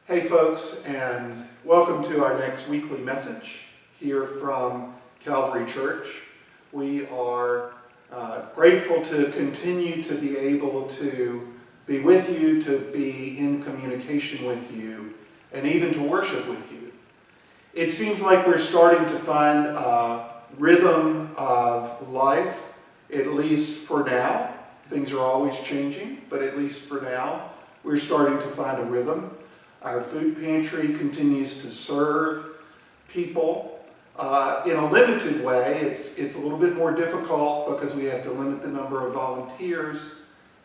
Hey folks, and welcome to our next weekly message here from Calvary Church. We are grateful to continue to be able to be with you, to be in communication with you, and even to worship with you. It seems like we're starting to find a rhythm of life, at least for now. Things are always changing, but at least for now, we're starting to find a rhythm. Our food pantry continues to serve people in a limited way. It's a little bit more difficult because we have to limit the number of volunteers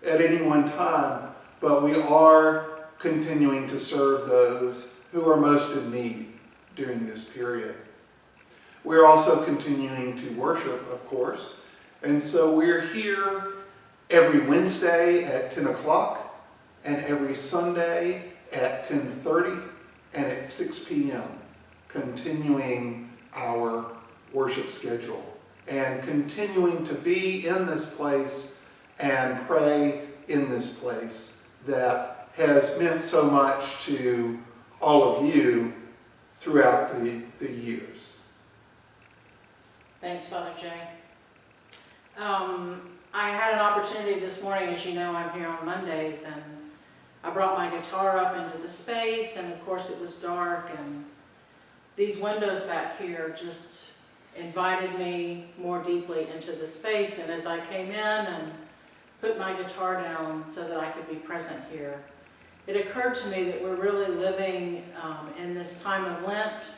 at any one time, but we are continuing to serve those who are most in need during this period. We're also continuing to worship, of course, and so we're here every Wednesday at 10 o'clock and every Sunday at 10:30 and at 6 p.m., continuing our worship schedule and continuing to be in this place and pray in this place that has meant so much to all of you throughout the years. Thanks, Father Jay. I had an opportunity this morning, as you know, I'm here on Mondays, and I brought my guitar up into the space, and of course it was dark, and these windows back here just invited me more deeply into the space. And as I came in and put my guitar down so that I could be present here, it occurred to me that we're really living in this time of Lent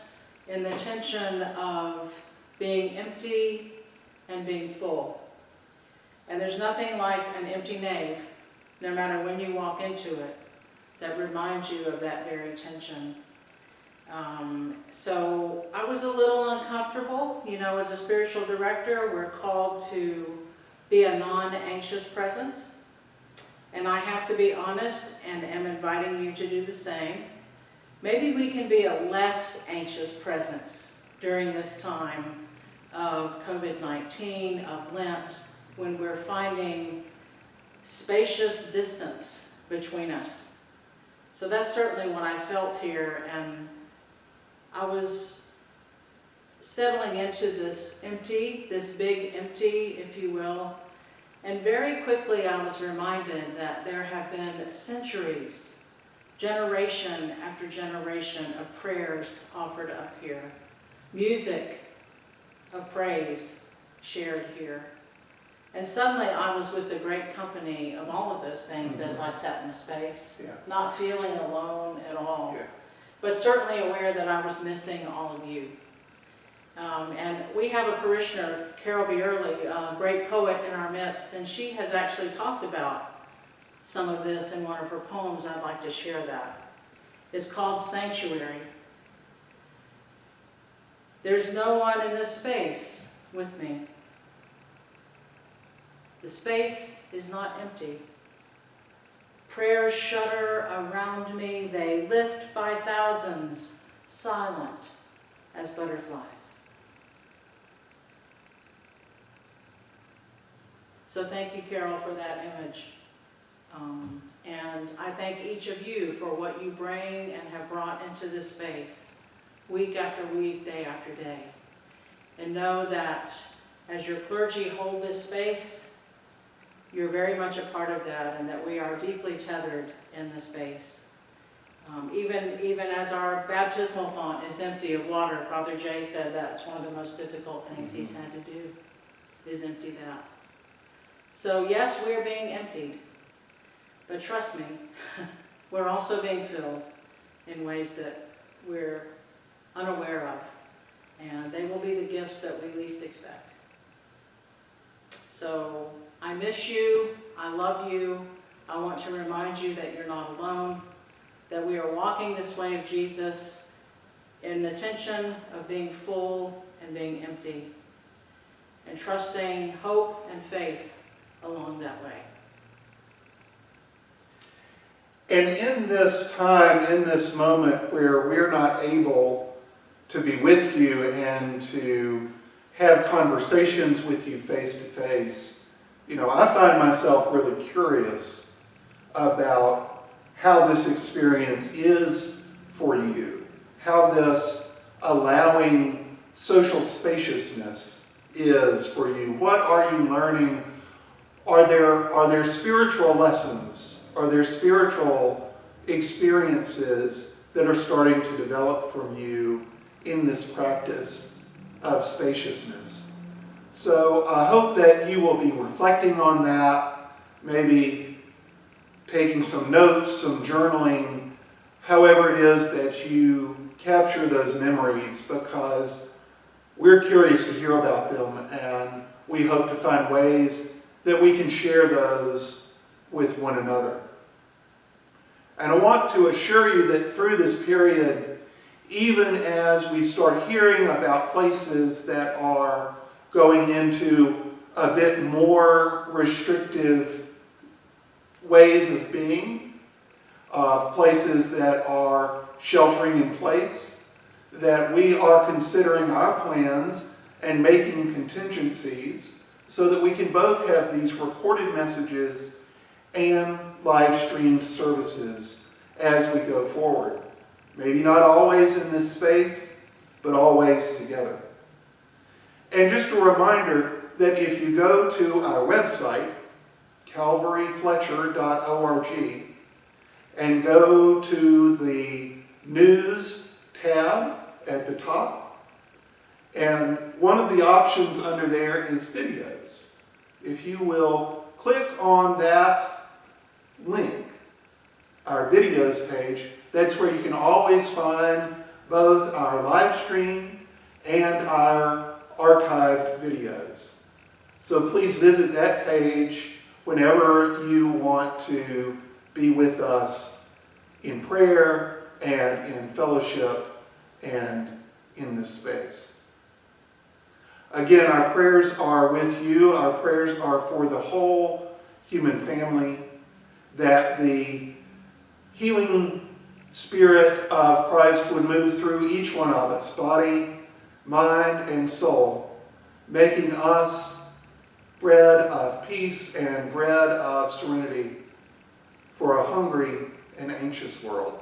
in the tension of being empty and being full. And there's nothing like an empty nave, no matter when you walk into it, that reminds you of that very tension. So I was a little uncomfortable. You know, as a spiritual director, we're called to be a non-anxious presence. And I have to be honest and am inviting you to do the same. Maybe we can be a less anxious presence during this time of COVID-19, of Lent, when we're finding spacious distance between us. So that's certainly what I felt here, and I was settling into this empty, this big empty, if you will, and very quickly I was reminded that there have been centuries, generation after generation of prayers offered up here, music of praise shared here. And suddenly I was with the great company of all of those things as I sat in the space, not feeling alone at all, but certainly aware that I was missing all of you. And we have a parishioner, Carol Bierley, a great poet in our midst, and she has actually talked about some of this in one of her poems. I'd like to share that. It's called Sanctuary. There's no one in this space with me. The space is not empty. Prayers shudder around me. They lift by thousands, silent as butterflies. So thank you, Carol, for that image. And I thank each of you for what you bring and have brought into this space, week after week, day after day. And know that as your clergy hold this space, you're very much a part of that, and that we are deeply tethered in the space. Even as our baptismal font is empty of water, Father Jay said that's one of the most difficult things he's had to do, is empty that. So yes, we're being emptied, but trust me, we're also being filled in ways that we're unaware of, and they will be the gifts that we least expect. So I miss you, I love you, I want to remind you that you're not alone, that we are walking this way of Jesus in the tension of being full and being empty, and trusting hope and faith along that way. And in this time, in this moment where we're not able to be with you and to have conversations with you face to face, you know, I find myself really curious about how this experience is for you, how this allowing social spaciousness is for you. What are you learning? Are there spiritual lessons? Are there spiritual experiences that are starting to develop from you in this practice of spaciousness? So I hope that you will be reflecting on that, maybe taking some notes, some journaling, however it is that you capture those memories, because we're curious to hear about them, and we hope to find ways that we can share those with one another. And I want to assure you that through this period, even as we start hearing about places that are going into a bit more restrictive ways of being, places that are sheltering in place, that we are considering our plans and making contingencies so that we can both have these recorded messages and live-streamed services as we go forward. Maybe not always in this space, but always together. And just a reminder that if you go to our website, calvaryfletcher.org, and go to the News tab at the top, and one of the options under there is videos. If you will click on that link, our videos page, that's where you can always find both our live stream and our archived videos. So please visit that page whenever you want to be with us in prayer and in fellowship and in this space. Again, our prayers are with you. Our prayers are for the whole human family, that the healing Spirit of Christ would move through each one of us, body, mind, and soul, making us bread of peace and bread of serenity for a hungry and anxious world.